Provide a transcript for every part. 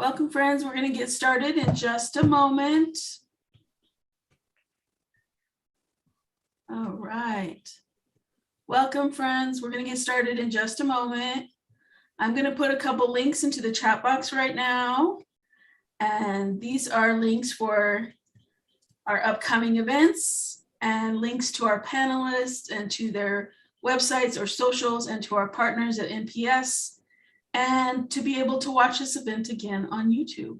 Welcome, friends. We're going to get started in just a moment. All right. Welcome, friends. We're going to get started in just a moment. I'm going to put a couple links into the chat box right now. And these are links for our upcoming events and links to our panelists and to their websites or socials and to our partners at NPS, and to be able to watch this event again on YouTube.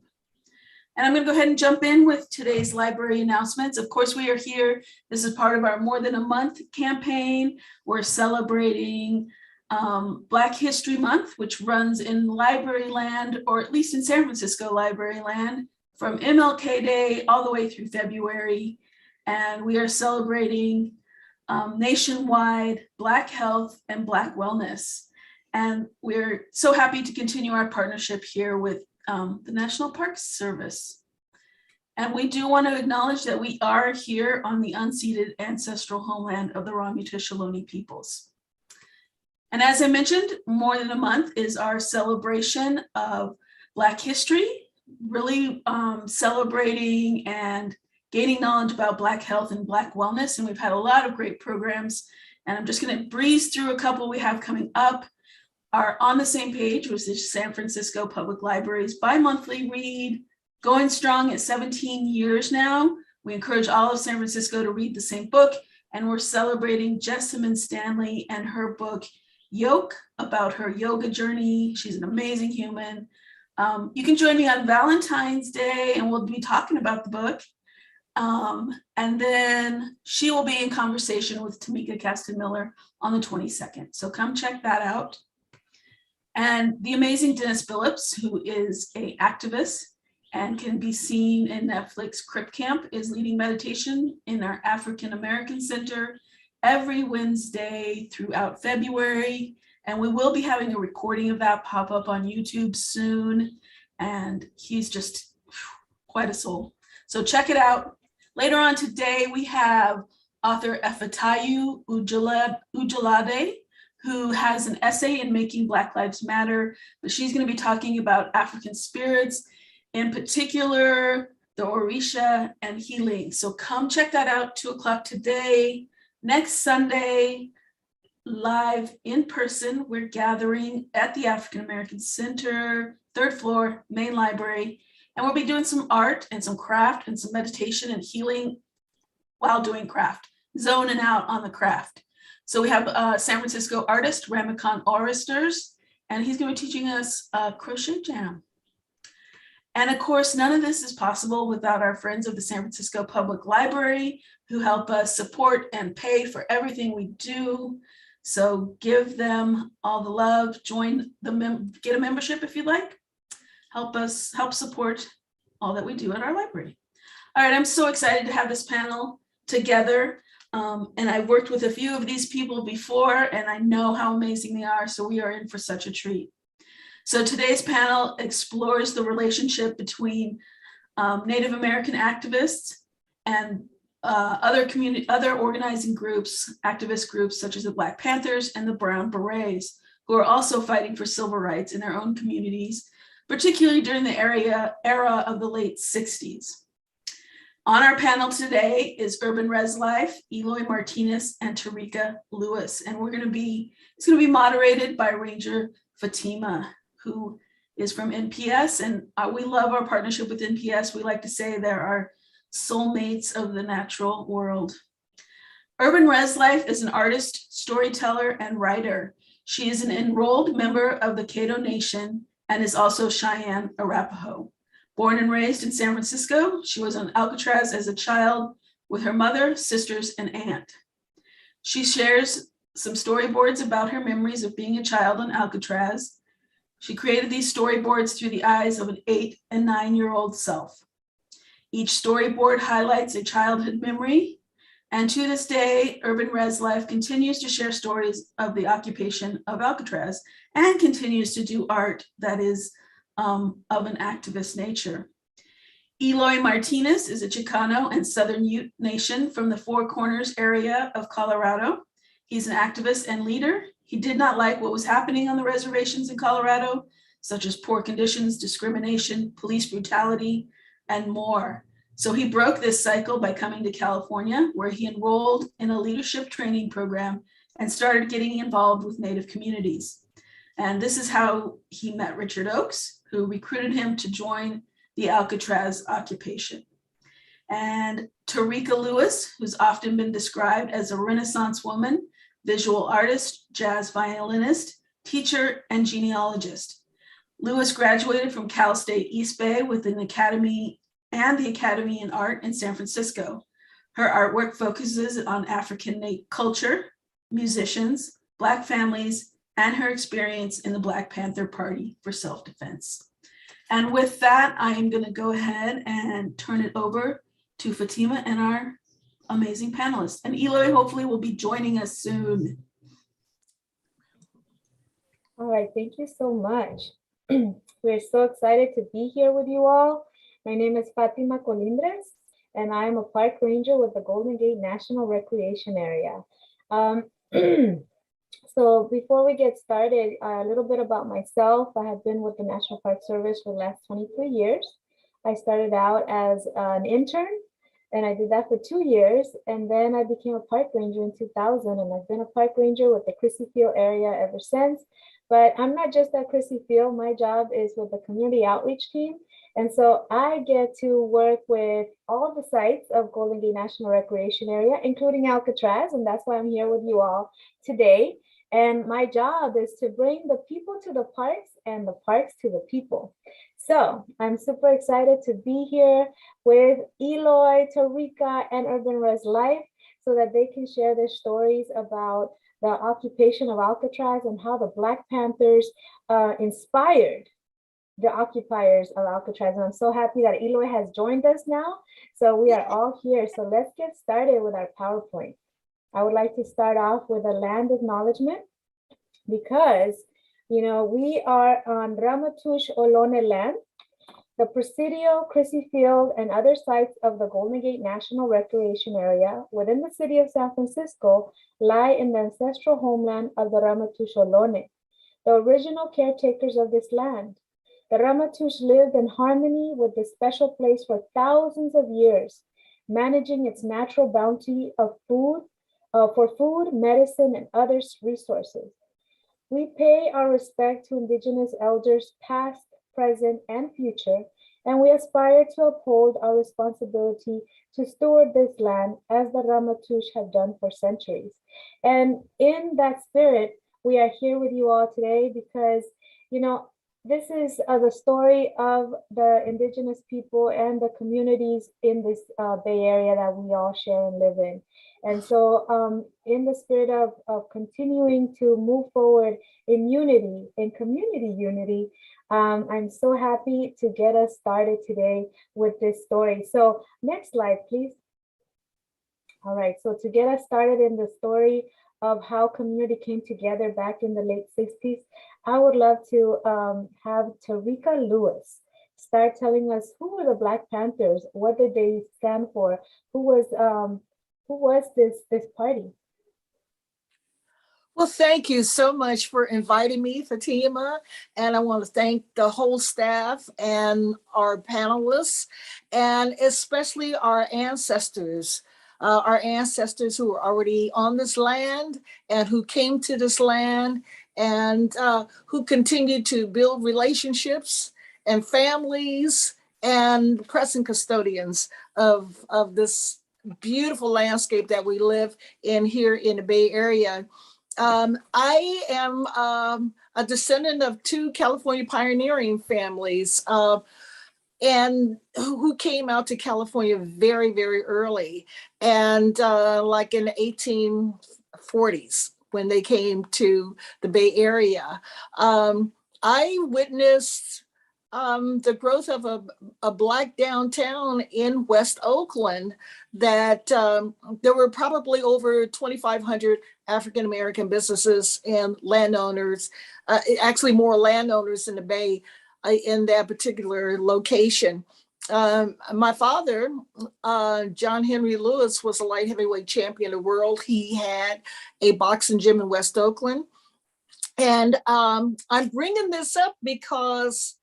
And I'm going to go ahead and jump in with today's library announcements. Of course, we are here. This is part of our More Than a Month campaign. We're celebrating Black History Month, which runs in library land, or at least in San Francisco library land, from MLK Day all the way through February. And we are celebrating nationwide Black health and Black wellness. And we're so happy to continue our partnership here with the National Park Service. And we do want to acknowledge that we are here on the unceded ancestral homeland of the Ramuta Ohlone peoples. And as I mentioned, More Than a Month is our celebration of Black history, really celebrating and gaining knowledge about Black health and Black wellness. And we've had a lot of great programs. And I'm just going to breeze through a couple we have coming up. Are On the Same Page, which is San Francisco Public Library's bi-monthly read, going strong at 17 years now. We encourage all of San Francisco to read the same book, and we're celebrating Jessamine Stanley and her book, Yoke, about her yoga journey. She's an amazing human. You can join me on Valentine's Day, and we'll be talking about the book. And then she will be in conversation with Tamika Caston-Miller on the 22nd. So come check that out. And the amazing Dennis Phillips, who is an activist and can be seen in Netflix Crip Camp, is leading meditation in our African American Center every Wednesday throughout February. And we will be having a recording of that pop up on YouTube soon. And he's just quite a soul. So check it out. Later on today, we have author Efatayu Ujulade, who has an essay in Making Black Lives Matter, but she's going to be talking about African spirits, in particular, the Orisha and healing. So come check that out, 2 o'clock today. Next Sunday, live in person, we're gathering at the African American Center, 3rd floor, main library, and we'll be doing some art and some craft and some meditation and healing while doing craft, zoning out on the craft. So we have San Francisco artist Ramachan Oristers, and he's going to be teaching us crochet jam. And of course, none of this is possible without our friends of the San Francisco Public Library, who help us support and pay for everything we do. So give them all the love, join get a membership if you'd like. Help support all that we do at our library. All right, I'm so excited to have this panel together. And I've worked with a few of these people before, and I know how amazing they are, so we are in for such a treat. So today's panel explores the relationship between Native American activists and other organizing groups, activist groups such as the Black Panthers and the Brown Berets, who are also fighting for civil rights in their own communities, particularly during the era of the late 60s. On our panel today is Urban Res Life, Eloy Martinez, and Tarika Lewis. And it's going to be moderated by Ranger Fatima, who is from NPS. And we love our partnership with NPS. We like to say they're our soulmates of the natural world. Urban Res Life is an artist, storyteller, and writer. She is an enrolled member of the Caddo Nation and is also Cheyenne Arapaho. Born and raised in San Francisco, she was on Alcatraz as a child with her mother, sisters, and aunt. She shares some storyboards about her memories of being a child on Alcatraz. She created these storyboards through the eyes of an 8- and 9-year-old self. Each storyboard highlights a childhood memory, and to this day, Urban Res Life continues to share stories of the occupation of Alcatraz and continues to do art that is of an activist nature. Eloy Martinez is a Chicano and Southern Ute Nation from the Four Corners area of Colorado. He's an activist and leader. He did not like what was happening on the reservations in Colorado, such as poor conditions, discrimination, police brutality, and more. So he broke this cycle by coming to California, where he enrolled in a leadership training program and started getting involved with Native communities. And this is how he met Richard Oakes, who recruited him to join the Alcatraz Occupation. And Tarika Lewis, who's often been described as a Renaissance woman, visual artist, jazz violinist, teacher, and genealogist. Lewis graduated from Cal State East Bay with an academy and the Academy in Art in San Francisco. Her artwork focuses on African culture, musicians, Black families, and her experience in the Black Panther Party for self-defense. And with that, I am going to go ahead and turn it over to Fatima and our amazing panelists. And Eloy hopefully will be joining us soon. All right, thank you so much. We're so excited to be here with you all. My name is Fatima Colindres, and I am a park ranger with the Golden Gate National Recreation Area. So before we get started, a little bit about myself. I have been with the National Park Service for the last 23 years. I started out as an intern, and I did that for 2 years. And then I became a park ranger in 2000, and I've been a park ranger with the Crissy Field area ever since. But I'm not just at Crissy Field. My job is with the community outreach team. And so I get to work with all the sites of Golden Gate National Recreation Area, including Alcatraz, and that's why I'm here with you all today. And my job is to bring the people to the parks and the parks to the people. So I'm super excited to be here with Eloy, Tarika, and Urban Res Life so that they can share their stories about the occupation of Alcatraz and how the Black Panthers inspired the occupiers of Alcatraz. And I'm so happy that Eloy has joined us now. So we are all here. So let's get started with our PowerPoint. I would like to start off with a land acknowledgement because, you know, we are on Ramaytush Ohlone land. The Presidio, Crissy Field, and other sites of the Golden Gate National Recreation Area within the city of San Francisco lie in the ancestral homeland of the Ramaytush Ohlone, the original caretakers of this land. The Ramaytush lived in harmony with this special place for thousands of years, managing its natural bounty of food, for food, medicine, and other resources. We pay our respect to Indigenous elders past, present, and future, and we aspire to uphold our responsibility to steward this land as the Ramaytush have done for centuries. And in that spirit, we are here with you all today because, you know, this is the story of the Indigenous people and the communities in this Bay Area that we all share and live in. And so in the spirit of continuing to move forward in unity, in community unity, I'm so happy to get us started today with this story. So next slide, please. All right, so to get us started in the story of how community came together back in the late 60s, I would love to have Tarika Lewis start telling us who were the Black Panthers, what did they stand for, who was this party? Well, thank you so much for inviting me, Fatima. And I want to thank the whole staff and our panelists, and especially our ancestors who were already on this land and who came to this land and who continued to build relationships and families and present custodians of this beautiful landscape that we live in here in the Bay Area. I am a descendant of two California pioneering families and who came out to California very, very early, and like in the 1840s when they came to the Bay Area. I witnessed the growth of a Black downtown in West Oakland that there were probably over 2,500 African-American businesses and landowners, actually more landowners in the Bay in that particular location. My father, John Henry Lewis, was a light heavyweight champion of the world. He had a boxing gym in West Oakland. And I'm bringing this up because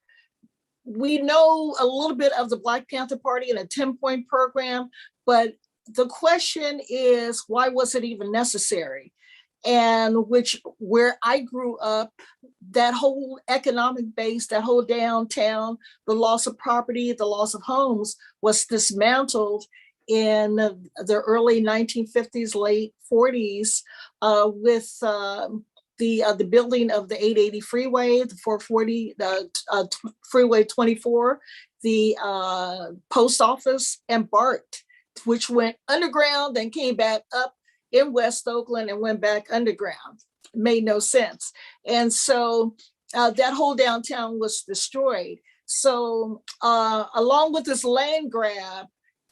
we know a little bit of the Black Panther Party and a 10-point program, but the question is, why was it even necessary? And where I grew up, that whole economic base, that whole downtown, the loss of property, the loss of homes was dismantled in the early 1950s, late 40s, with the building of the 880 freeway, the 440, freeway 24, the post office, and BART, which went underground, then came back up in West Oakland and went back underground. It made no sense. And so that whole downtown was destroyed. So along with this land grab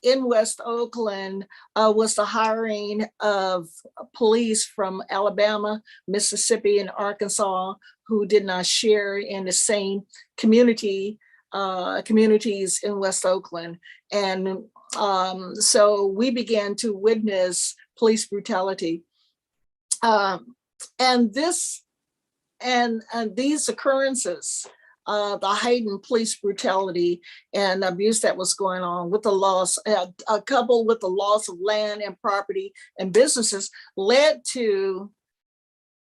in West Oakland was the hiring of police from Alabama, Mississippi, and Arkansas who did not share in the same communities in West Oakland. And so we began to witness police brutality. And these occurrences, the heightened police brutality and abuse that was going on with the loss, coupled with the loss of land and property and businesses, led to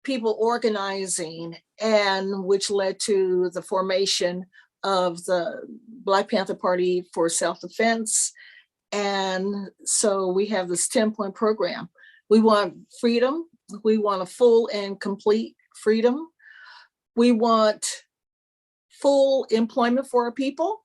people organizing, and which led to the formation of the Black Panther Party for self-defense. And so we have this 10-point program. We want freedom. We want a full and complete freedom. We want full employment for our people.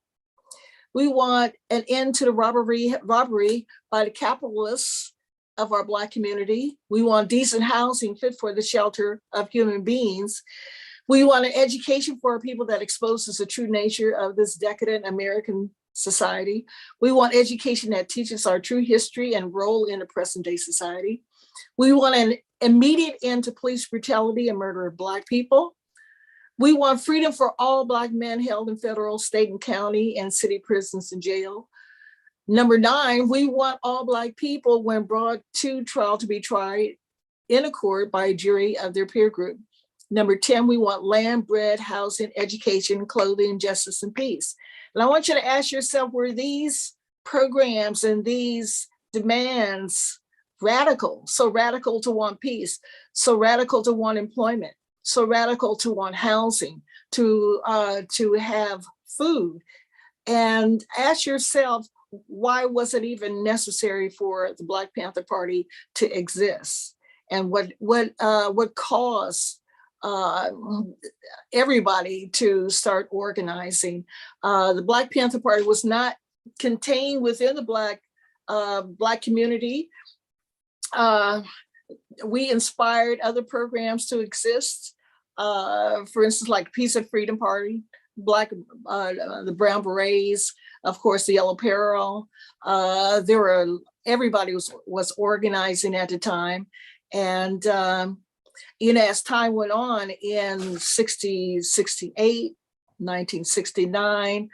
We want an end to the robbery by the capitalists of our Black community. We want decent housing fit for the shelter of human beings. We want an education for our people that exposes the true nature of this decadent American society. We want education that teaches our true history and role in the present day society. We want an immediate end to police brutality and murder of Black people. We want freedom for all Black men held in federal, state, and county and city prisons and jail. Number 9, we want all Black people, when brought to trial, to be tried in a court by a jury of their peer group. Number 10, we want land, bread, housing, education, clothing, justice, and peace. And I want you to ask yourself, were these programs and these demands radical? So radical to want peace, so radical to want employment, so radical to want housing, to have food. And ask yourself, why was it even necessary for the Black Panther Party to exist? And what caused everybody to start organizing? The Black Panther Party was not contained within the Black community. We inspired other programs to exist. For instance, like Peace and Freedom Party, the Brown Berets, of course, the Yellow Peril. Everybody was organizing at the time. And as time went on in 68, 1969,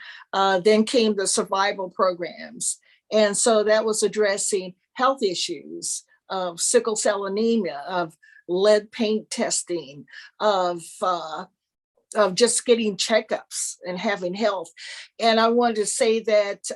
then came the survival programs. And so that was addressing health issues of sickle cell anemia, of lead paint testing, of just getting checkups and having health. And I wanted to say that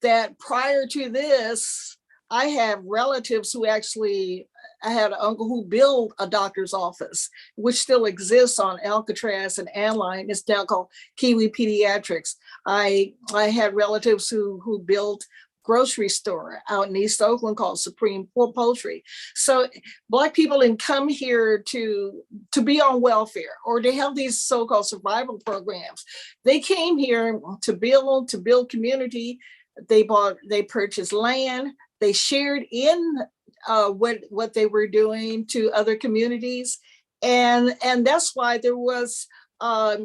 that prior to this, I have relatives who actually, I had an uncle who built a doctor's office, which still exists on Alcatraz and Airline. It's now called Kiwi Pediatrics. I had relatives who built grocery store out in East Oakland called Supreme Poultry. So Black people didn't come here to be on welfare or to have these so-called survival programs. They came here to build community. They purchased land. They shared in what they were doing to other communities. And that's why there was a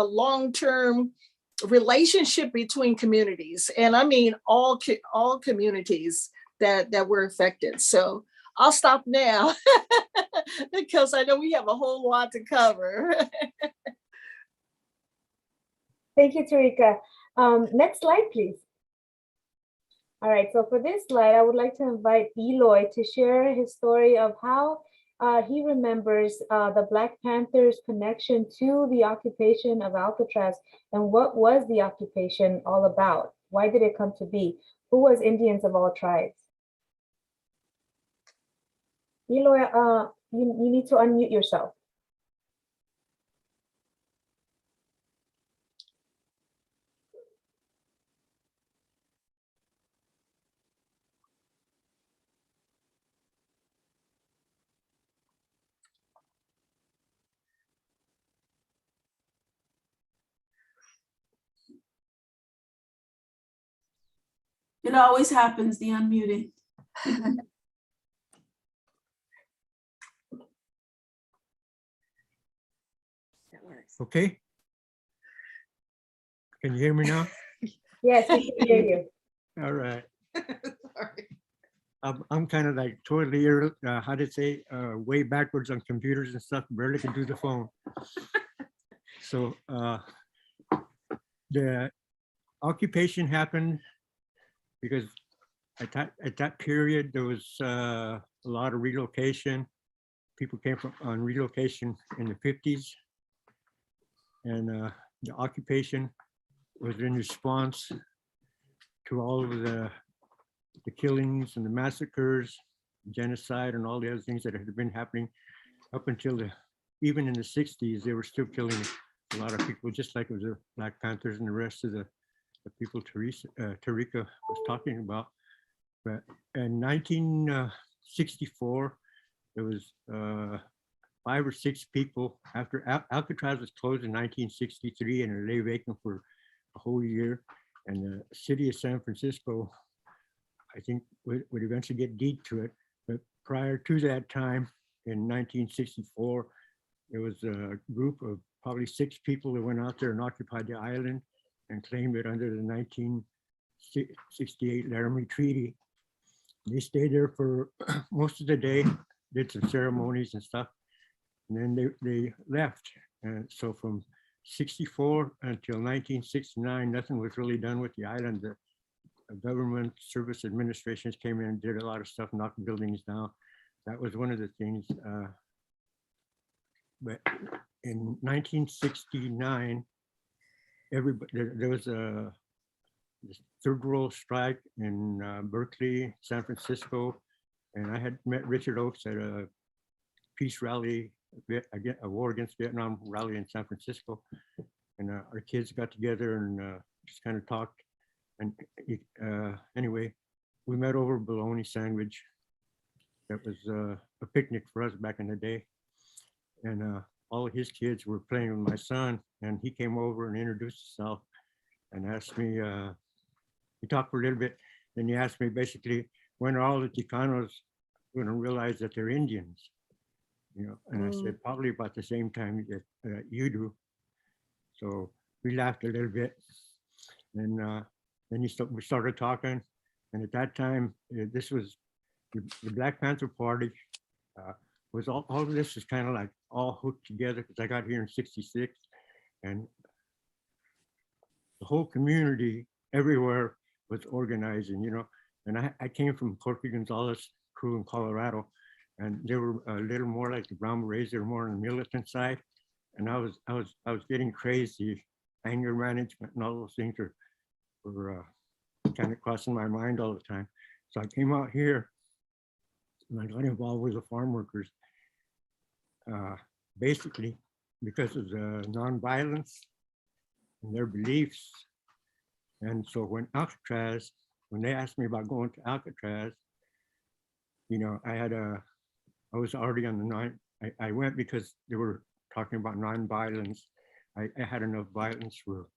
long-term relationship between communities, and I mean all communities that were affected. So I'll stop now because I know we have a whole lot to cover. Thank you, Tarika. Next slide, please. All right, so for this slide, I would like to invite Eloy to share his story of how He remembers the Black Panthers' connection to the occupation of Alcatraz. And what was the occupation all about? Why did it come to be? Who was Indians of all tribes? Eloy, you need to unmute yourself. It always happens, the unmuting. Okay. Can you hear me now? Yes, we can hear you. All right. Sorry. I'm kind of like totally, how to say, way backwards on computers and stuff, barely can do the phone. So the occupation happened because at that period, there was a lot of relocation. People came from on relocation in the 50s. And the occupation was in response to all of the killings and the massacres, genocide, and all the other things that had been happening up until even in the 60s. They were still killing a lot of people, just like it was the Black Panthers and the rest of the people Tarika was talking about. But in 1964, there was 5 or 6 people after Alcatraz was closed in 1963 and it lay vacant for a whole year. And the city of San Francisco, I think, would eventually get deed to it. But prior to that time, in 1964, there was a group of probably 6 people that went out there and occupied the island and claimed it under the 1968 Laramie Treaty. They stayed there for most of the day, did some ceremonies and stuff. And then they left. And so from 64 until 1969, nothing was really done with the island. The government service administrations came in and did a lot of stuff, knocked buildings down. That was one of the things. But in 1969, there was a third world strike in Berkeley, San Francisco. And I had met Richard Oakes at a peace rally, a war against Vietnam rally in San Francisco. And our kids got together and just kind of talked. And anyway, we met over a bologna sandwich. That was a picnic for us back in the day. And all of his kids were playing with my son, and he came over and introduced himself and asked me, he talked for a little bit, then he asked me basically, when are all the Chicanos going to realize that they're Indians? You know, and I said, probably about the same time that you do. So we laughed a little bit. And then we started talking. And at that time, this was the Black Panther Party. Was all of this is kind of like all hooked together because I got here in '66. And the whole community everywhere was organizing, you know. And I came from Corky Gonzalez crew in Colorado. And they were a little more like the Brown Berets, they were more on the militant side. And I was getting crazy. Anger management and all those things were kind of crossing my mind all the time. So I came out here and I got involved with the farm workers, basically because of the nonviolence and their beliefs. And so when they asked me about going to Alcatraz, you know, I was already on the I went because they were talking about nonviolence. I had enough violence to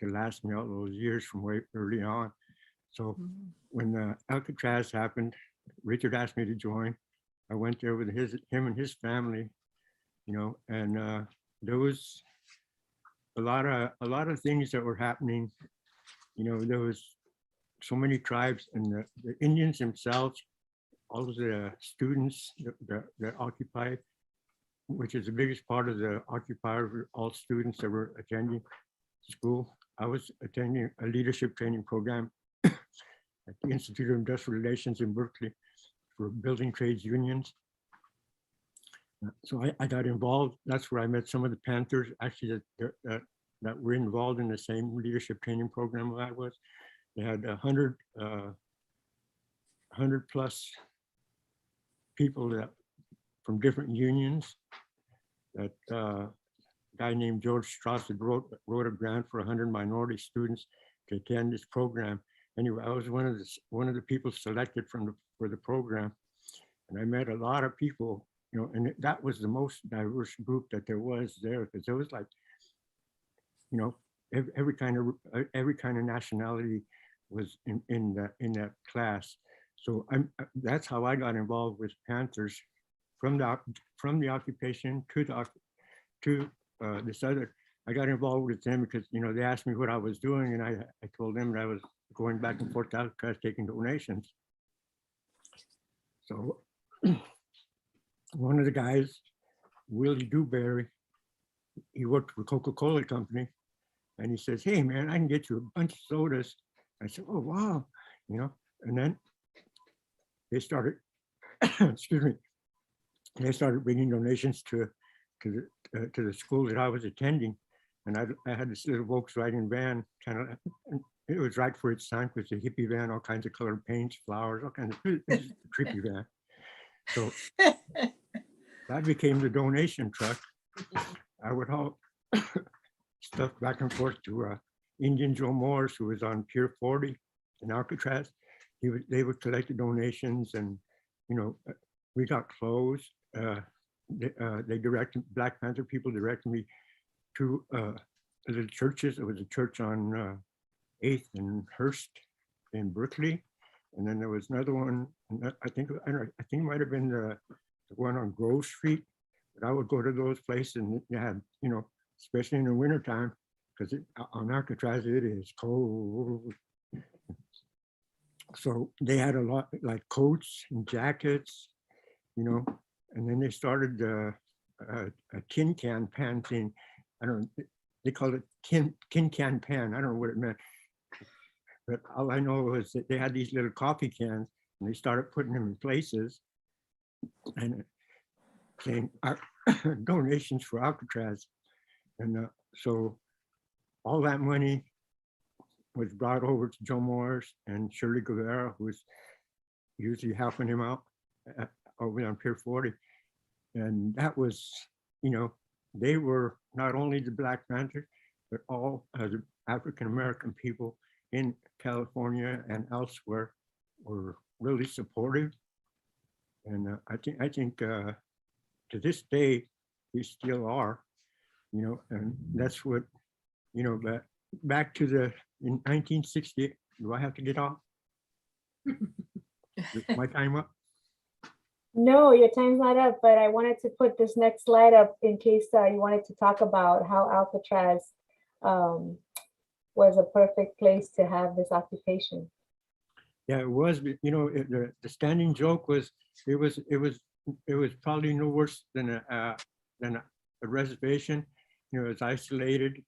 last me all those years from way early on. So when Alcatraz happened, Richard asked me to join. I went there with him and his family, you know, and there was a lot of things that were happening. You know, there was so many tribes, and the Indians themselves, all of the students that occupied, which is the biggest part of the occupier, all students that were attending school. I was attending a leadership training program at the Institute of Industrial Relations in Berkeley for building trades unions. So I got involved. That's where I met some of the Panthers, actually, that were involved in the same leadership training program I was. They had 100 plus people that from different unions. That guy named George Strauss had wrote a grant for 100 minority students to attend this program. Anyway, I was one of the people selected for the program, and I met a lot of people, you know, and that was the most diverse group that there was there, because there was like, you know, every kind of nationality was in that class. So that's how I got involved with Panthers, from the occupation to this other. I got involved with them because, you know, they asked me what I was doing, and I told them that I was going back and forth to Alcatraz taking donations. So one of the guys, Willie Dewberry, he worked for Coca-Cola Company, and he says, "Hey man, I can get you a bunch of sodas." I said, "Oh wow," you know. And then they started, excuse me, they started bringing donations to the school that I was attending, and I had this little Volkswagen van, kind of. It was right for its time, because a hippie van, all kinds of colored paints, flowers, all kinds of, it was a creepy van. So that became the donation truck. I would haul stuff back and forth to Indian Joe Morris, who was on Pier 40 in Alcatraz. They would collect the donations, and, you know, we got clothes. They directed, Black Panther people directed me to the churches. It was a church on 8th and Hearst in Berkeley. And then there was another one, I think it might have been the one on Grove Street. But I would go to those places, and you had, you know, especially in the wintertime, because on Alcatraz it is cold. So they had a lot, like coats and jackets, you know, and then they started a tin can pan thing. I don't know, they called it tin can pan. I don't know what it meant. But all I know was that they had these little coffee cans, and they started putting them in places and saying donations for Alcatraz. And so all that money was brought over to Joe Morris and Shirley Guevara, who was usually helping him out over on Pier 40. And that was, you know, they were not only the Black Panthers, but all the African-American people in California and elsewhere were really supportive. And I think to this day, they still are, you know, and that's what, you know, but back to in 1960, do I have to get off? Is my time up? No, your time's not up, but I wanted to put this next slide up in case you wanted to talk about how Alcatraz was a perfect place to have this occupation. Yeah, it was. You know, the standing joke was it was probably no worse than a reservation. You know, it's isolated.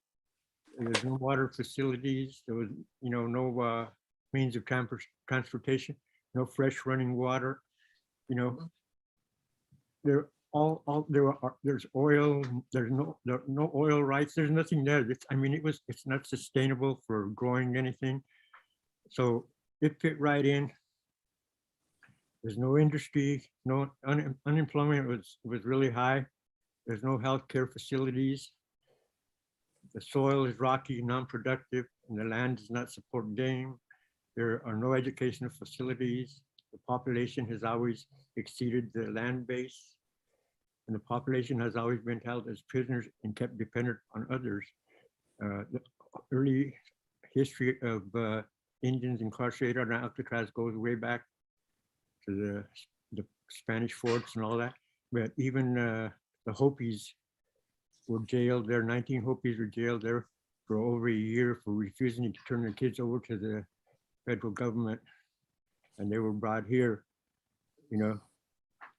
There's no water facilities. There was, you know, no means of transportation, no fresh running water. You know, there's oil. There's no oil rights. There's nothing there. I mean, it's not sustainable for growing anything. So it fit right in. There's no industry, no unemployment was really high. There's no healthcare facilities. The soil is rocky, non-productive, and the land does not support game. There are no educational facilities. The population has always exceeded the land base, and the population has always been held as prisoners and kept dependent on others. The early history of Indians incarcerated on Alcatraz goes way back to the Spanish forts and all that. But even the Hopis were jailed there. 19 Hopis were jailed there for over a year for refusing to turn their kids over to the federal government. And they were brought here, you know,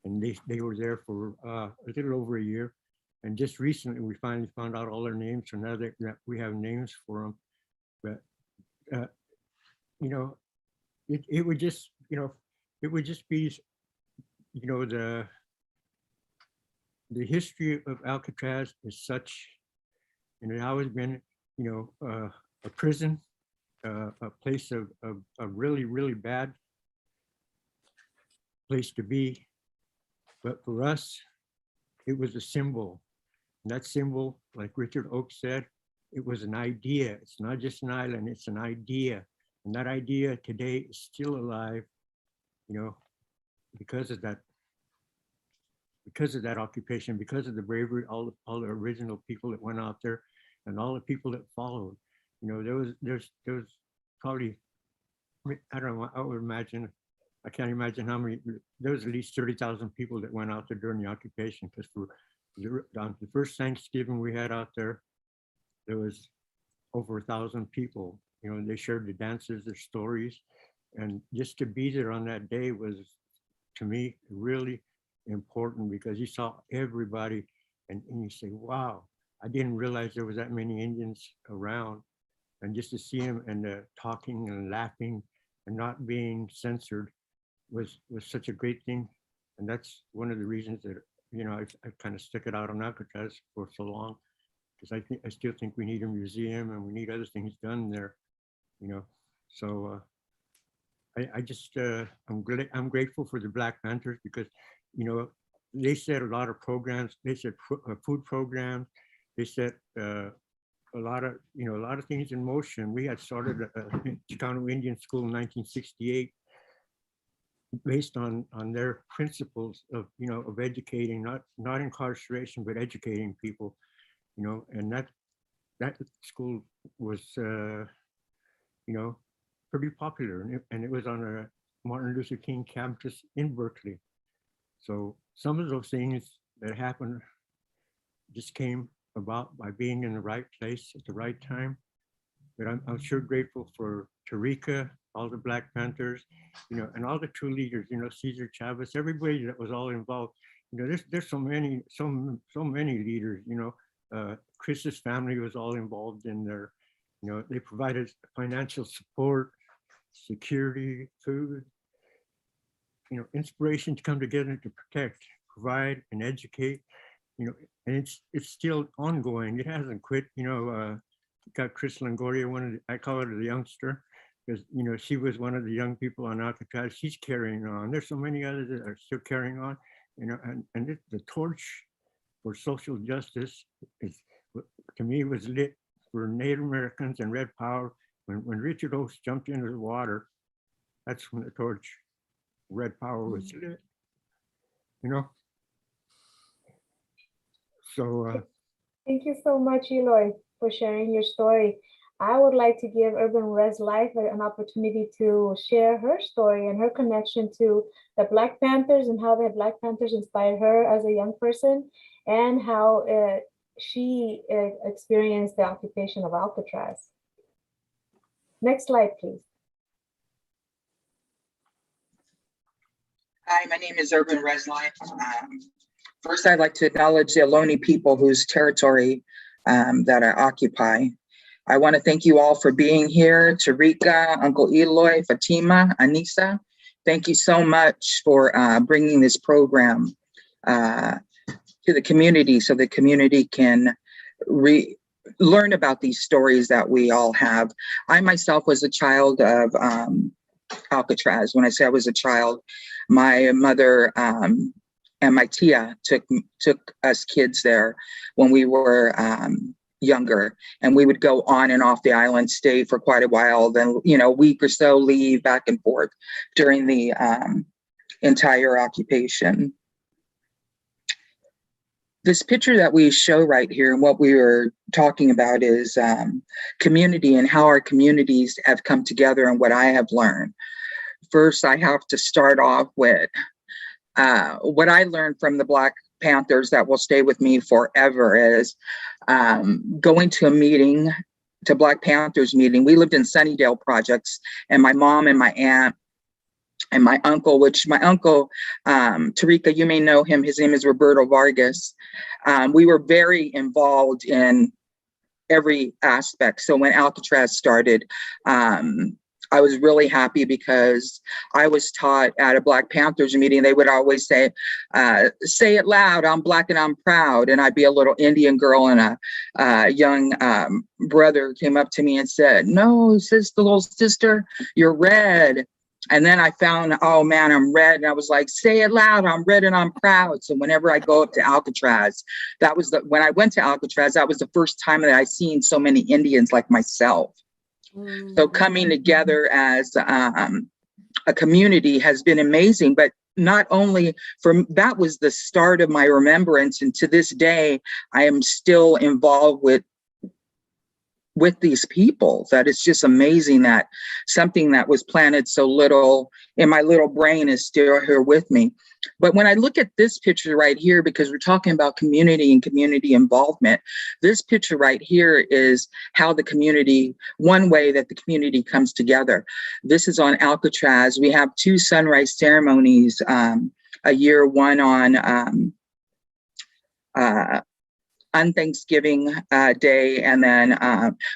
and they were there for a little over a year. And just recently, we finally found out all their names. So now that we have names for them. But, you know, it would just, you know, it would just be, you know, the history of Alcatraz is such, and it always been, a prison, a place of a really, really bad place to be. But for us, it was a symbol. And that symbol, like Richard Oakes said, it was an idea. It's not just an island, it's an idea. And that idea today is still alive, because of that occupation, because of the bravery, all the original people that went out there and all the people that followed. There's probably, I don't know, I can't imagine how many, there was at least 30,000 people that went out there during the occupation, because for the first Thanksgiving we had out there, there was over 1,000 people. They shared the dances, their stories, and just to be there on that day was, to me, really important, because you saw everybody and you say, wow, I didn't realize there was that many Indians around. And just to see them and talking and laughing and not being censored was such a great thing. And that's one of the reasons that, I kind of stuck it out on Alcatraz for so long, because I still think we need a museum and we need other things done there, So I'm grateful for the Black Panthers, because, they set a lot of programs. They set food programs. They set a lot of things in motion. We had started a Chicano Indian school in 1968, based on their principles of educating, not incarceration, but educating people, and that school was pretty popular, and it was on a Martin Luther King campus in Berkeley. So some of those things that happened just came about by being in the right place at the right time. But I'm sure grateful for Tarika, all the Black Panthers, and all the true leaders, Cesar Chavez, everybody that was all involved. There's so many leaders, Chris's family was all involved in there. They provided financial support, security, food, inspiration to come together to protect, provide, and educate, and it's still ongoing. It hasn't quit. Got Chris Longoria, I call her the youngster, because she was one of the young people on Alcatraz. She's carrying on. There's so many others that are still carrying on, and the torch for social justice is, to me, was lit for Native Americans and Red Power. When Richard Oakes jumped into the water, that's when the torch, Red Power, was lit. So Thank you so much, Eloy, for sharing your story. I would like to give Urban Res Life an opportunity to share her story and her connection to the Black Panthers, and how the Black Panthers inspired her as a young person, and how she experienced the occupation of Alcatraz. Next slide, please. Hi, my name is Urban Res Life. First, I'd like to acknowledge the Ohlone people whose territory that I occupy. I want to thank you all for being here. Tarika, Uncle Eloy, Fatima, Anissa, thank you so much for bringing this program to the community, so the community can learn about these stories that we all have. I myself was a child of Alcatraz. When I say I was a child, my mother and my tia took us kids there when we were younger, and we would go on and off the island, stay for quite a while, then a week or so, leave, back and forth during the entire occupation. This picture that we show right here, and what we were talking about, is community, and how our communities have come together, and what I have learned. First, I have to start off with what I learned from the Black Panthers that will stay with me forever is going to a meeting, to Black Panthers meeting. We lived in Sunnydale projects, and my mom and my aunt and my uncle, Tarika, you may know him, his name is Roberto Vargas. We were very involved in every aspect. So when Alcatraz started, I was really happy because I was taught at a Black Panthers meeting, they would always say it loud, I'm Black and I'm proud. And I'd be a little Indian girl, and a young brother came up to me and said, no, sister, little sister, you're red. And then I found, oh man, I'm red. And I was like, say it loud, I'm red and I'm proud. So whenever I go up to Alcatraz, when I went to Alcatraz, that was the first time that I seen so many Indians like myself. So coming together as a community has been amazing, but not only that was the start of my remembrance. And to this day, I am still involved with these people. That it's just amazing that something that was planted so little in my little brain is still here with me. But when I look at this picture right here, because we're talking about community and community involvement, this picture right here is how the community, one way that the community comes together. This is on Alcatraz. We have 2 sunrise ceremonies a year, one on Thanksgiving Day, and then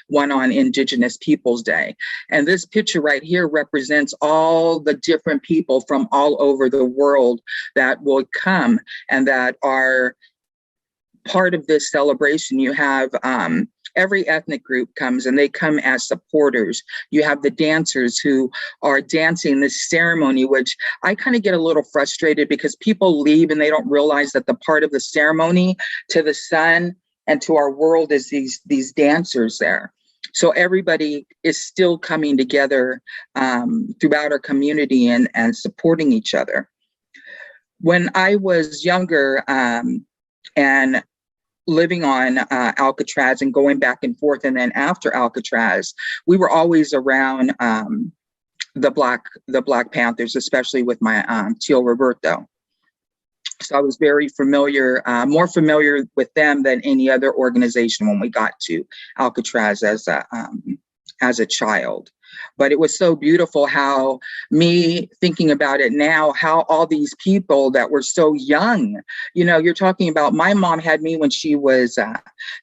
one on Indigenous Peoples Day. And this picture right here represents all the different people from all over the world that will come and that are part of this celebration. You have every ethnic group comes, and they come as supporters. You have the dancers who are dancing this ceremony, which I kind of get a little frustrated because people leave and they don't realize that the part of the ceremony to the sun and to our world is these dancers there. So everybody is still coming together throughout our community and supporting each other. When I was younger and living on Alcatraz and going back and forth, and then after Alcatraz, we were always around the Black Panthers, especially with my Tio Roberto. So I was very familiar, more familiar with them than any other organization when we got to Alcatraz as a child. But it was so beautiful how, me thinking about it now, how all these people that were so young, you know, you're talking about, my mom had me when she was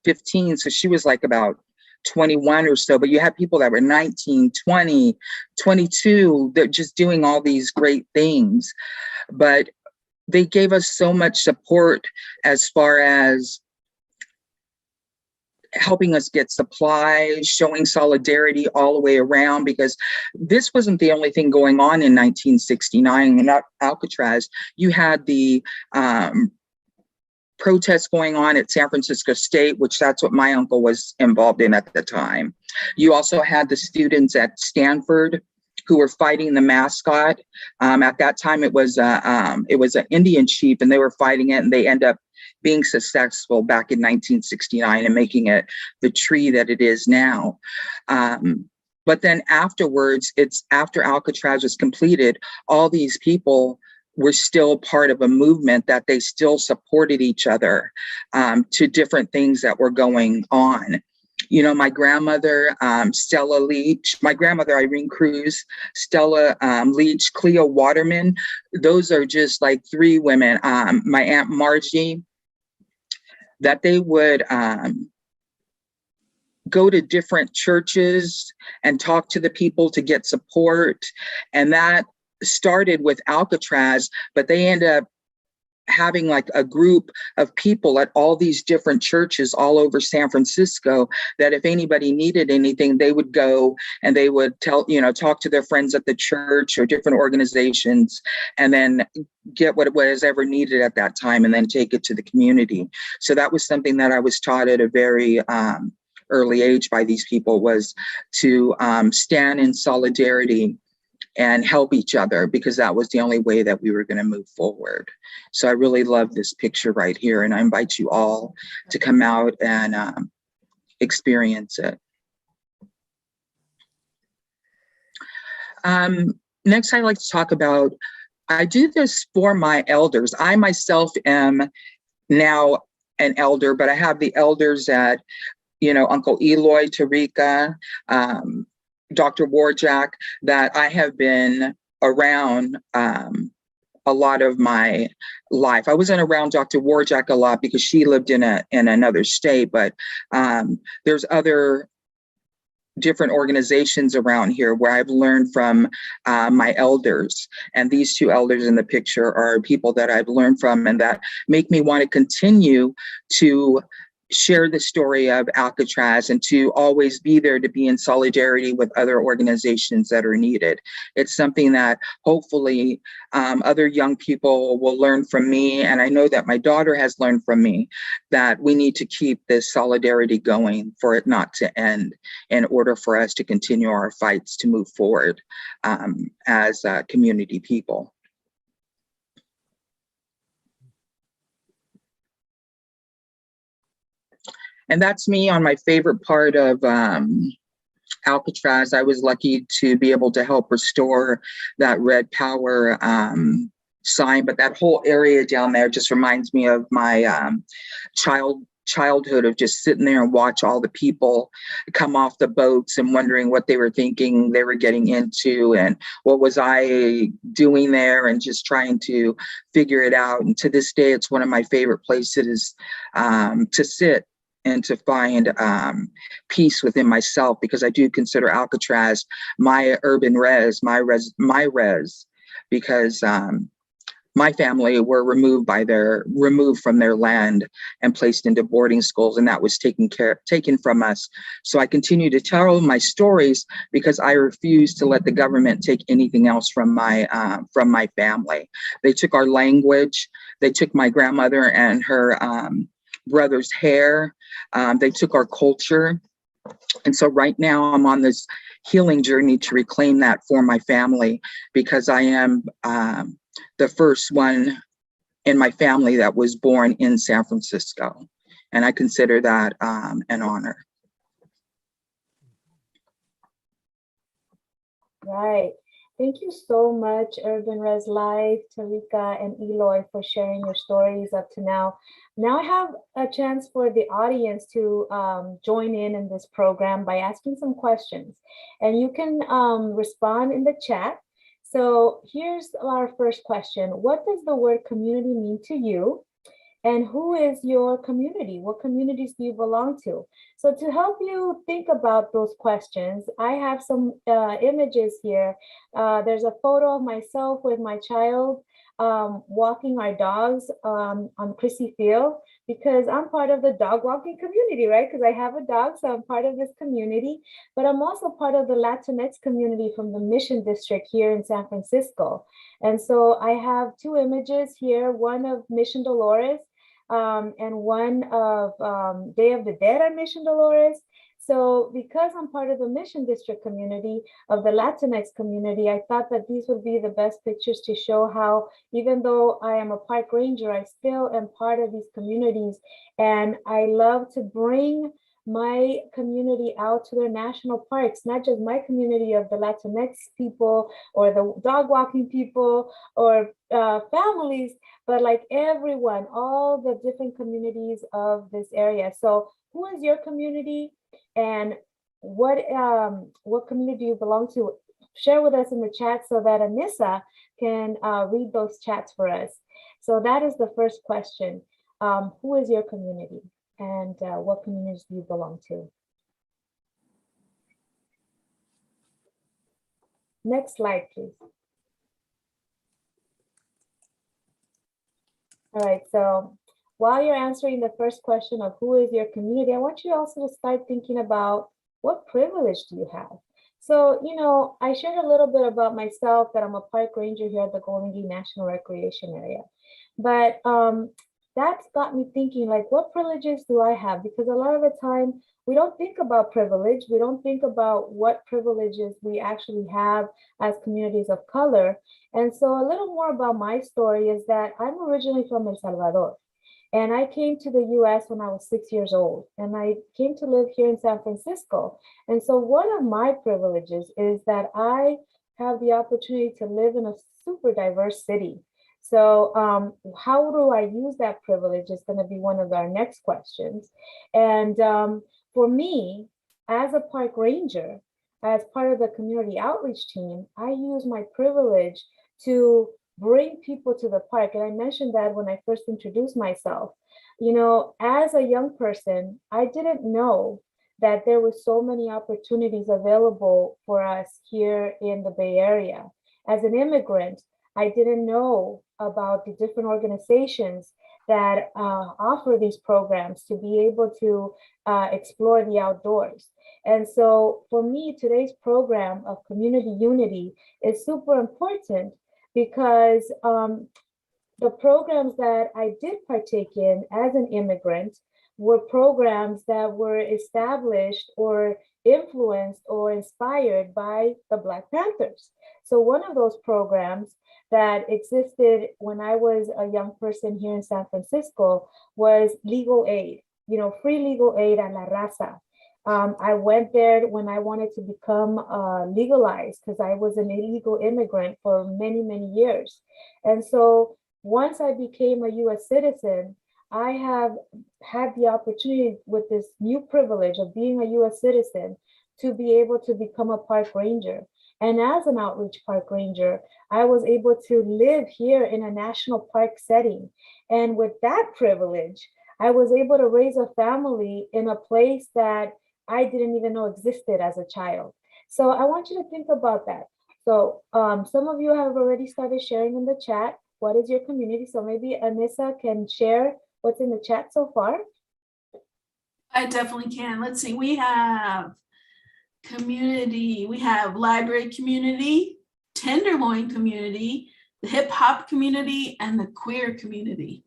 15, so she was like about 21 or so, but you had people that were 19, 20, 22, they're just doing all these great things. But they gave us so much support as far as helping us get supplies, showing solidarity all the way around, because this wasn't the only thing going on in 1969 in Alcatraz. You had the protests going on at San Francisco State, which that's what my uncle was involved in at the time. You also had the students at Stanford who were fighting the mascot. At that time, it was an Indian chief, and they were fighting it, and they end up being successful back in 1969 and making it the tree that it is now. But then afterwards, it's after Alcatraz was completed, all these people were still part of a movement that they still supported each other to different things that were going on. You know, my grandmother, Stella Leach, my grandmother, Irene Cruz, Stella Leach, Cleo Waterman, those are just like 3 women. My Aunt Margie, that they would go to different churches and talk to the people to get support. And that started with Alcatraz, but they end up having like a group of people at all these different churches all over San Francisco that if anybody needed anything, they would go and they would talk to their friends at the church or different organizations and then get what was ever needed at that time and then take it to the community. So that was something that I was taught at a very early age by these people, was to stand in solidarity and help each other, because that was the only way that we were going to move forward. So I really love this picture right here, and I invite you all to come out and experience it. Next, I'd like to talk about, I do this for my elders. I myself am now an elder, but I have the elders at, Uncle Eloy, Tarika, Dr. Warjack, that I have been around a lot of my life. I wasn't around Dr. Warjack a lot because she lived in another state, but there's other different organizations around here where I've learned from my elders. And these two elders in the picture are people that I've learned from and that make me want to continue to share the story of Alcatraz and to always be there to be in solidarity with other organizations that are needed. It's something that hopefully other young people will learn from me. And I know that my daughter has learned from me that we need to keep this solidarity going for it not to end in order for us to continue our fights to move forward as community people. And that's me on my favorite part of Alcatraz. I was lucky to be able to help restore that Red Power sign, but that whole area down there just reminds me of my childhood of just sitting there and watch all the people come off the boats and wondering what they were thinking they were getting into and what was I doing there and just trying to figure it out. And to this day, it's one of my favorite places to sit and to find peace within myself, because I do consider Alcatraz my urban res, my res, because my family were removed from their land and placed into boarding schools, and that was taken from us. So I continue to tell my stories because I refuse to let the government take anything else from my family. They took our language. They took my grandmother and her brother's hair. They took our culture. And so right now I'm on this healing journey to reclaim that for my family, because I am the first one in my family that was born in San Francisco. And I consider that an honor. Right. Thank you so much, Urban Res Live, Tarika and Eloy, for sharing your stories up to now. Now I have a chance for the audience to join in this program by asking some questions. And you can respond in the chat. So here's our first question. What does the word community mean to you? And who is your community? What communities do you belong to? So to help you think about those questions, I have some images here. There's a photo of myself with my child walking our dogs on Chrissy Field, because I'm part of the dog walking community, right? Because I have a dog, so I'm part of this community. But I'm also part of the Latinx community from the Mission District here in San Francisco. And so I have two images here, one of Mission Dolores, and one of Day of the Dead at Mission Dolores. So because I'm part of the Mission District community of the Latinx community, I thought that these would be the best pictures to show how, even though I am a park ranger, I still am part of these communities. And I love to bring my community out to their national parks, not just my community of the Latinx people or the dog walking people or families, but like everyone, all the different communities of this area. So who is your community and what community do you belong to? Share with us in the chat so that Anissa can read those chats for us. So that is the first question. Who is your community? And what communities do you belong to? Next slide, please. All right, so while you're answering the first question of who is your community, I want you also to start thinking about what privilege do you have? So, you know, I shared a little bit about myself, that I'm a park ranger here at the Golden Gate National Recreation Area. But that's got me thinking, like, what privileges do I have? Because a lot of the time we don't think about privilege. We don't think about what privileges we actually have as communities of color. And so a little more about my story is that I'm originally from El Salvador. And I came to the US when I was 6 years old, and I came to live here in San Francisco. And so one of my privileges is that I have the opportunity to live in a super diverse city. So how do I use that privilege is going to be one of our next questions. And for me, as a park ranger, as part of the community outreach team, I use my privilege to bring people to the park. And I mentioned that when I first introduced myself. You know, as a young person, I didn't know that there were so many opportunities available for us here in the Bay Area. As an immigrant, I didn't know about the different organizations that offer these programs to be able to explore the outdoors. And so for me, today's program of community unity is super important because the programs that I did partake in as an immigrant were programs that were established or influenced or inspired by the Black Panthers. So one of those programs that existed when I was a young person here in San Francisco was legal aid, free legal aid a la raza. I went there when I wanted to become legalized because I was an illegal immigrant for many, many years. And so once I became a US citizen, I have had the opportunity with this new privilege of being a US citizen to be able to become a park ranger. And as an outreach park ranger, I was able to live here in a national park setting. And with that privilege, I was able to raise a family in a place that I didn't even know existed as a child. So I want you to think about that. So some of you have already started sharing in the chat. What is your community? So maybe Anissa can share what's in the chat so far. I definitely can. Let's see, we have community, we have library community, tenderloin community, the hip hop community, and the queer community.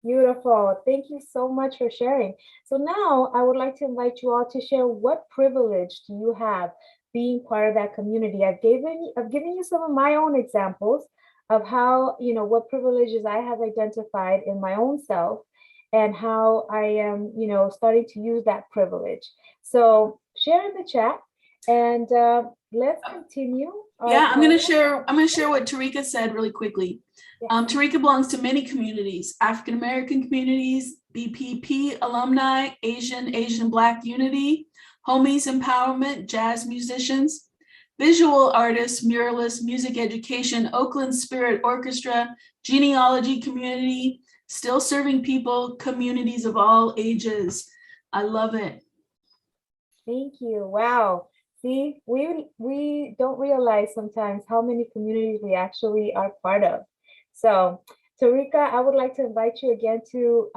Beautiful. Thank you so much for sharing. So now I would like to invite you all to share what privilege do you have being part of that community. I've given you some of my own examples of how, what privileges I have identified in my own self and how I am, starting to use that privilege. So share in the chat and let's continue. Yeah, I'm gonna share what Tarika said really quickly. Tarika belongs to many communities: African American communities, BPP alumni, Asian Black unity, homies empowerment, jazz musicians, visual artists, muralists, music education, Oakland Spirit Orchestra, genealogy community, still serving people, communities of all ages. I love it. Thank you. Wow. See, we don't realize sometimes how many communities we actually are part of. So, Tarika, I would like to invite you again to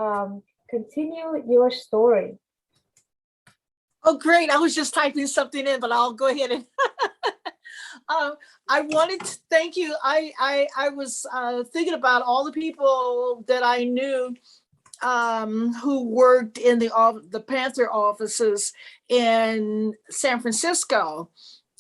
continue your story. Oh, great. I was just typing something in, but I'll go ahead and I wanted to thank you. I was thinking about all the people that I knew who worked in the Panther offices in San Francisco.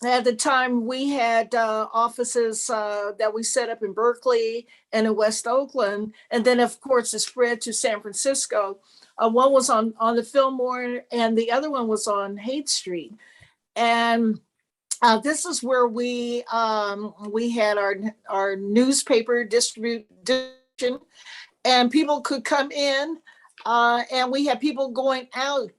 At the time, we had offices that we set up in Berkeley and in West Oakland. And then, of course, it spread to San Francisco. One was on the Fillmore and the other one was on Haight Street. And this is where we had our newspaper distribution, and people could come in, and we had people going out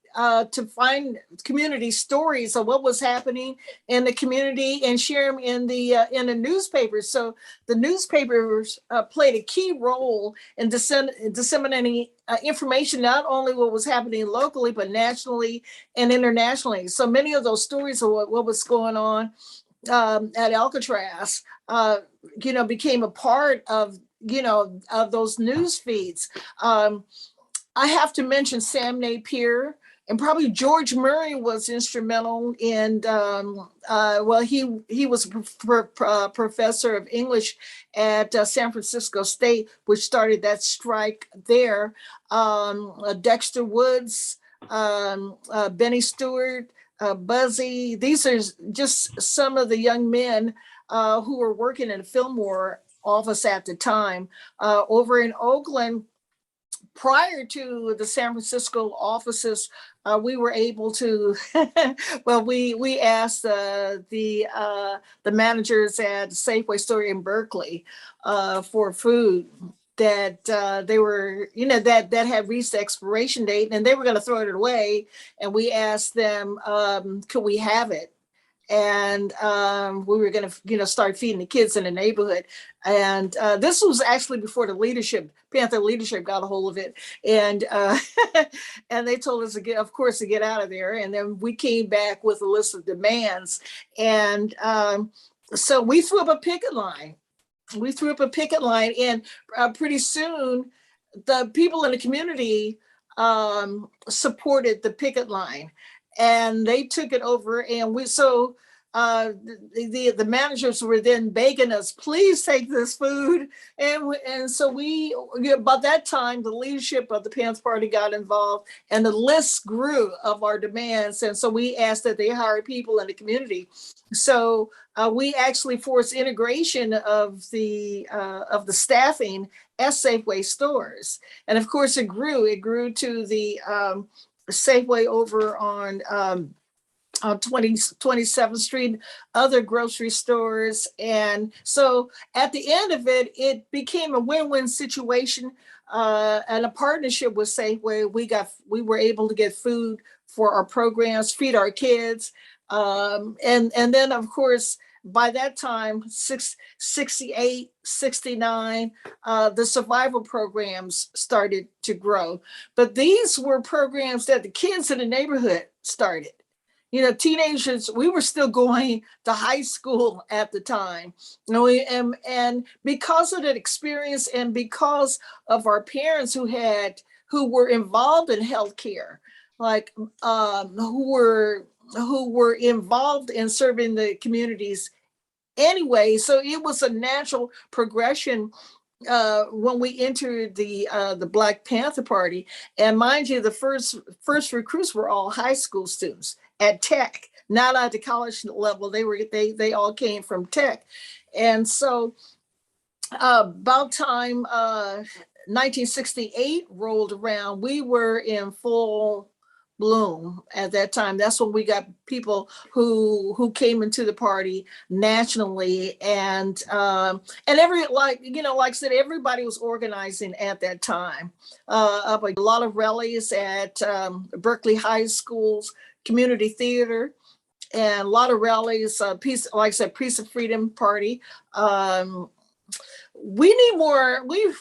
to find community stories of what was happening in the community and share them in the newspapers. So the newspapers played a key role in disseminating information, not only what was happening locally, but nationally and internationally. So many of those stories of what was going on at Alcatraz, became a part of those news feeds. I have to mention Sam Napier, and probably George Murray was instrumental in, he was a professor of English at San Francisco State, which started that strike there. Dexter Woods, Benny Stewart, Buzzy. These are just some of the young men who were working in the Fillmore office at the time. Over in Oakland, prior to the San Francisco offices, we were able to, we asked the managers at Safeway store in Berkeley for food that they were, that had reached the expiration date and they were going to throw it away. And we asked them, could we have it? and we were going to, start feeding the kids in the neighborhood. And this was actually before the Panther leadership got a hold of it, and and they told us to get out of there. And then we came back with a list of demands, and so we threw up a picket line. And pretty soon, the people in the community supported the picket line, and they took it over. And the managers were then begging us, please take this food. And so by that time, the leadership of the Panther Party got involved, and the list grew of our demands. And so we asked that they hire people in the community. So we actually forced integration of the staffing at Safeway stores. And of course it grew to the Safeway over on 27th Street, other grocery stores. And so at the end of it, it became a win-win situation and a partnership with Safeway. We were able to get food for our programs, feed our kids. And then of course, by that time, 68, 69, the survival programs started to grow. But these were programs that the kids in the neighborhood started. Teenagers, we were still going to high school at the time. And because of that experience, and because of our parents who were involved in healthcare, like who were involved in serving the communities anyway. So it was a natural progression when we entered the Black Panther Party. And mind you, the first recruits were all high school students at Tech, not at the college level. They all came from Tech. And so about time 1968 rolled around, we were in full bloom at that time. That's when we got people who came into the party nationally, and like I said, everybody was organizing at that time. Up a lot of rallies at Berkeley High School's community theater, and a lot of rallies. Peace of Freedom Party. We need more. We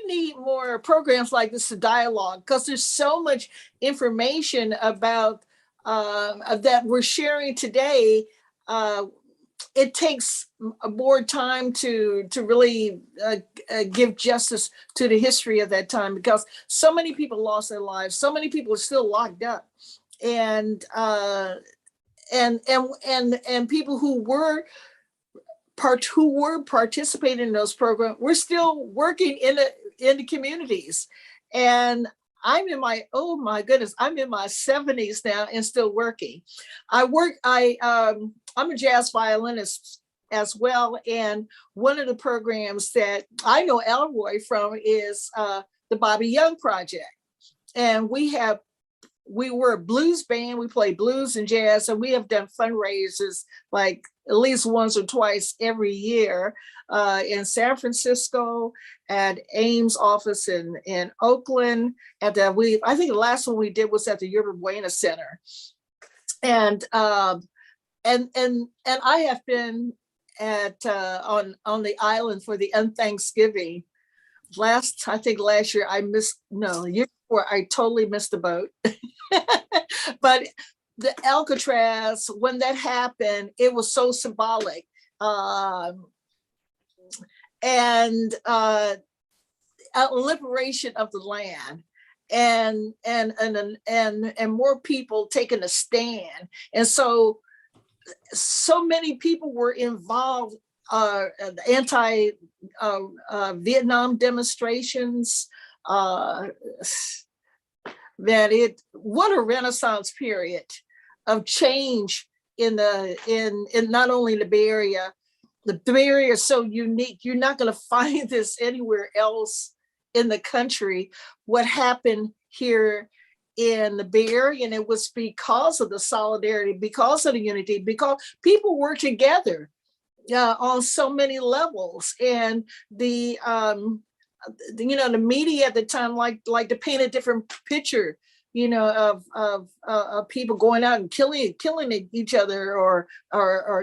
need more programs like this to dialogue, because there's so much information about that we're sharing today. It takes more time to really give justice to the history of that time, because so many people lost their lives. So many people are still locked up, and people who were participating in those programs, we're still working in the communities. And I'm in my 70s now and still working. I'm a jazz violinist as well. And one of the programs that I know Elroy from is the Bobby Young Project. And we were a blues band. We play blues and jazz, and we have done fundraisers like at least once or twice every year in San Francisco, at Ames office in Oakland. I think the last one we did was at the Yerba Buena Center. And I have been on the island for the Unthanksgiving. Last year year before I totally missed the boat. But the Alcatraz, when that happened, it was so symbolic. And a liberation of the land, and more people taking a stand. And so many people were involved. Vietnam demonstrations, what a Renaissance period of change in not only the Bay Area. The Bay Area is so unique. You're not going to find this anywhere else in the country. What happened here in the Bay Area, and it was because of the solidarity, because of the unity, because people work together on so many levels. And the media at the time like to paint a different picture of people going out and killing each other, or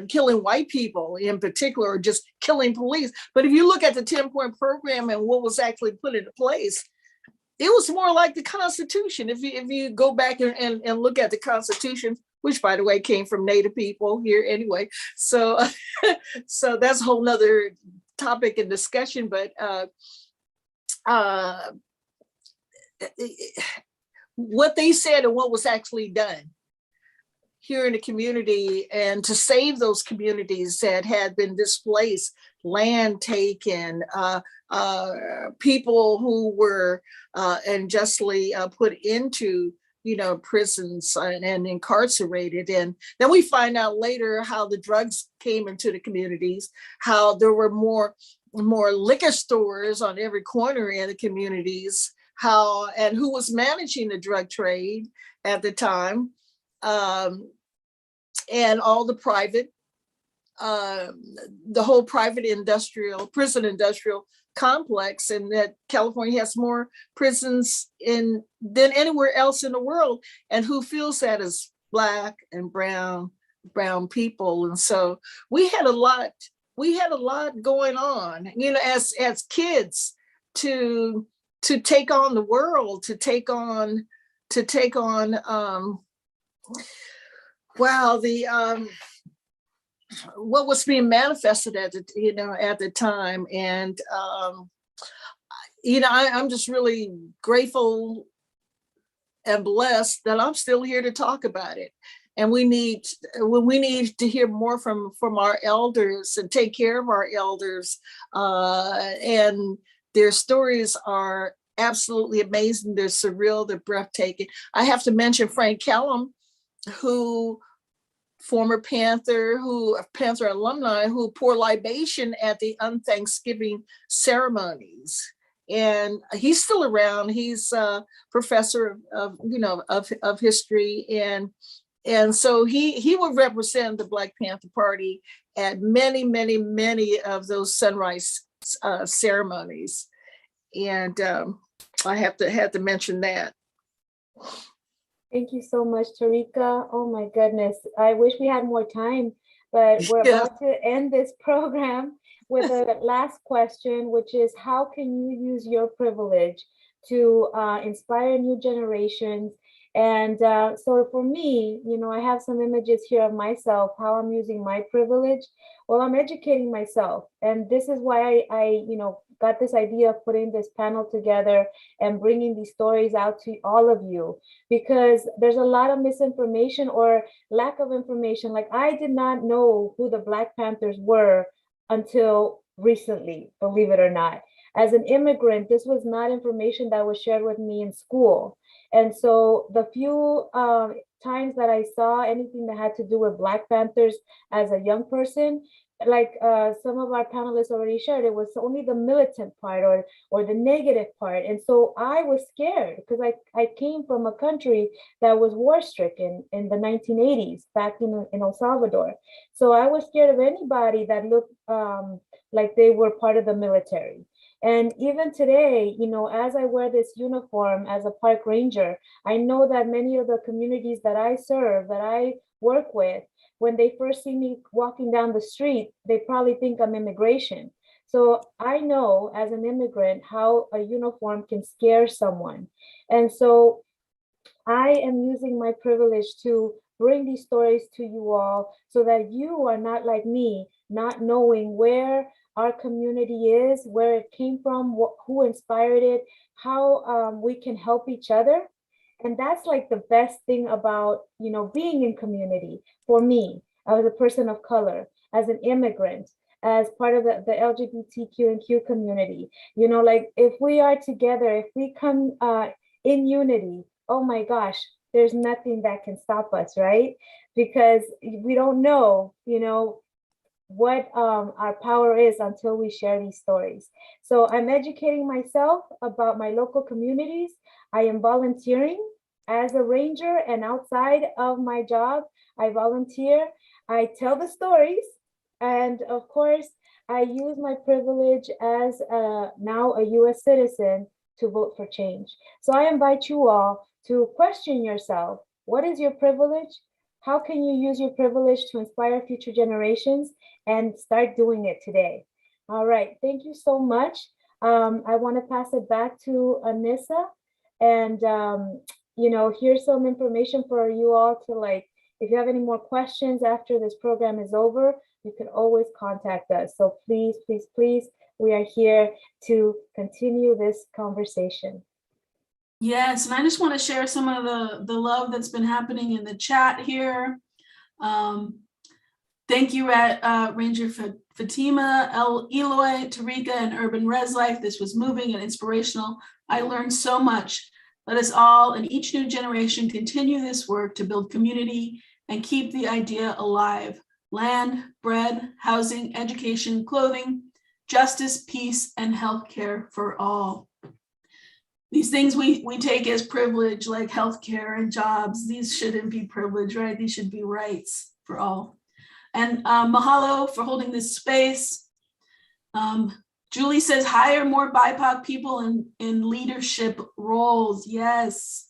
killing white people in particular, or just killing police. But if you look at the 10-point program and what was actually put into place, it was more like the Constitution. If you go back and look at the Constitution, which by the way came from Native people here anyway. So so that's a whole nother topic and discussion. But what they said and what was actually done here in the community, and to save those communities that had been displaced, land taken, people who were unjustly put into prisons and incarcerated. And then we find out later how the drugs came into the communities, how there were more liquor stores on every corner in the communities, and who was managing the drug trade at the time, and all the private, the whole private prison industrial complex, and that California has more prisons than anywhere else in the world, and who feels that is Black and brown people. And so we had a lot going on, as kids, to take on the world, to take on what was being manifested at the time. And I'm just really grateful and blessed that I'm still here to talk about it. And we need to hear more from our elders and take care of our elders. And their stories are absolutely amazing. They're surreal. They're breathtaking. I have to mention Frank Callum, former Panther alumni, who pour libation at the Thanksgiving ceremonies. And he's still around. He's a professor of history, and so he would represent the Black Panther Party at many of those sunrise ceremonies. And I had to mention that. Thank you so much, Tarika. Oh my goodness. I wish we had more time, but we're about to end this program with a last question, which is, how can you use your privilege to inspire new generations? And so for me, I have some images here of myself, how I'm using my privilege. Well, I'm educating myself. And this is why I got this idea of putting this panel together and bringing these stories out to all of you, because there's a lot of misinformation or lack of information. Like, I did not know who the Black Panthers were until recently, believe it or not. As an immigrant, this was not information that was shared with me in school. And so the few times that I saw anything that had to do with Black Panthers as a young person, like some of our panelists already shared, it was only the militant part or the negative part. And so I was scared, because I came from a country that was war-stricken in the 1980s, back in El Salvador. So I was scared of anybody that looked like they were part of the military. And even today, as I wear this uniform as a park ranger, I know that many of the communities that I serve, that I work with, when they first see me walking down the street, they probably think I'm immigration. So I know as an immigrant how a uniform can scare someone. And so I am using my privilege to bring these stories to you all, so that you are not like me, not knowing where our community is, where it came from, who inspired it, how we can help each other. And that's like the best thing about, being in community. For me, as a person of color, as an immigrant, as part of the LGBTQ and Q community, like, if we are together, if we come in unity, oh my gosh, there's nothing that can stop us, right? Because we don't know, what our power is until we share these stories. So I'm educating myself about my local communities. I am volunteering as a ranger, and outside of my job, I volunteer. I tell the stories, and of course, I use my privilege as now a US citizen to vote for change. So I invite you all to question yourself. What is your privilege? How can you use your privilege to inspire future generations, and start doing it today? All right, thank you so much. I want to pass it back to Anissa, and here's some information for you all to, like, if you have any more questions after this program is over, you can always contact us. So please, please, please, we are here to continue this conversation. Yes, and I just want to share some of the love that's been happening in the chat here. Thank you, Ranger Fatima, Eloy, Tarika, and Urban Res Life. This was moving and inspirational. I learned so much. Let us all and each new generation continue this work to build community and keep the idea alive. Land, bread, housing, education, clothing, justice, peace, and healthcare for all. These things we take as privilege, like healthcare and jobs, these shouldn't be privilege, right? These should be rights for all. And mahalo for holding this space. Julie says, hire more BIPOC people in leadership roles. Yes.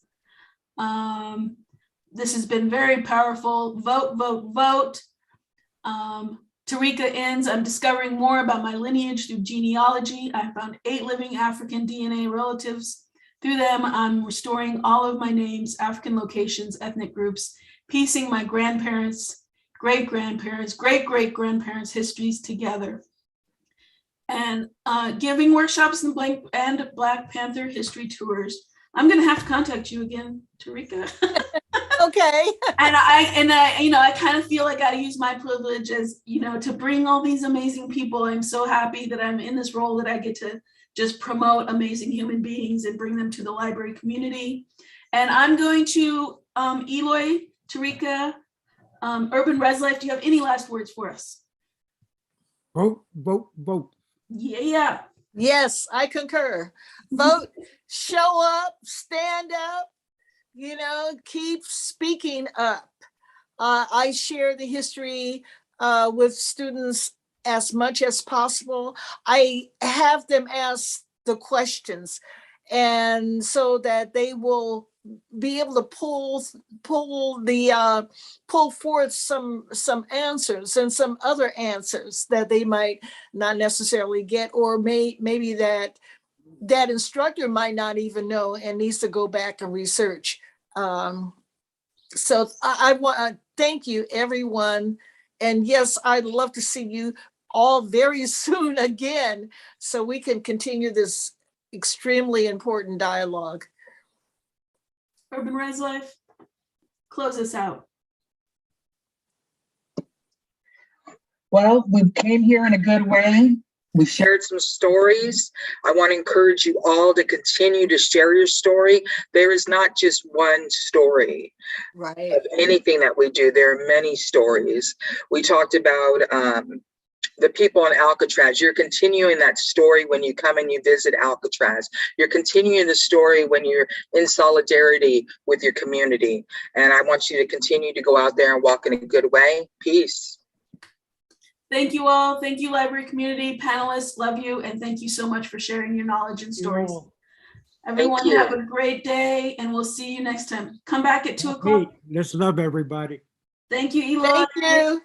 This has been very powerful. Vote, vote, vote. Tarika ends, I'm discovering more about my lineage through genealogy. I found 8 living African DNA relatives. Through them, I'm restoring all of my names, African locations, ethnic groups, piecing my grandparents, great-grandparents, great-great-grandparents' histories together. And giving workshops and Black Panther history tours. I'm gonna have to contact you again, Tarika. Okay. And I kind of feel like I use my privilege as, to bring all these amazing people. I'm so happy that I'm in this role that I get to just promote amazing human beings and bring them to the library community. And I'm going to, Eloy, Tarika, Urban Res Life, do you have any last words for us? Vote, vote, vote. Yeah. Yes, I concur. Vote, show up, stand up, keep speaking up. I share the history with students as much as possible. I have them ask the questions, and so that they will be able to pull forth some answers and some other answers that they might not necessarily get, or maybe that instructor might not even know and needs to go back and research. So I want to thank you, everyone. And yes, I'd love to see you all very soon again, so we can continue this extremely important dialogue. Urban Res Life, close us out. Well, we came here in a good way. We shared some stories. I want to encourage you all to continue to share your story. There is not just one story, right, of anything that we do. There are many stories. We talked about the people in Alcatraz. You're continuing that story when you come and you visit Alcatraz. You're continuing the story when you're in solidarity with your community. And I want you to continue to go out there and walk in a good way. Peace. Thank you all. Thank you, library community, panelists, love you. And thank you so much for sharing your knowledge and stories. Everyone have a great day, and we'll see you next time. Come back at 2 o'clock. Let's love everybody. Thank you, Eloy. Thank you.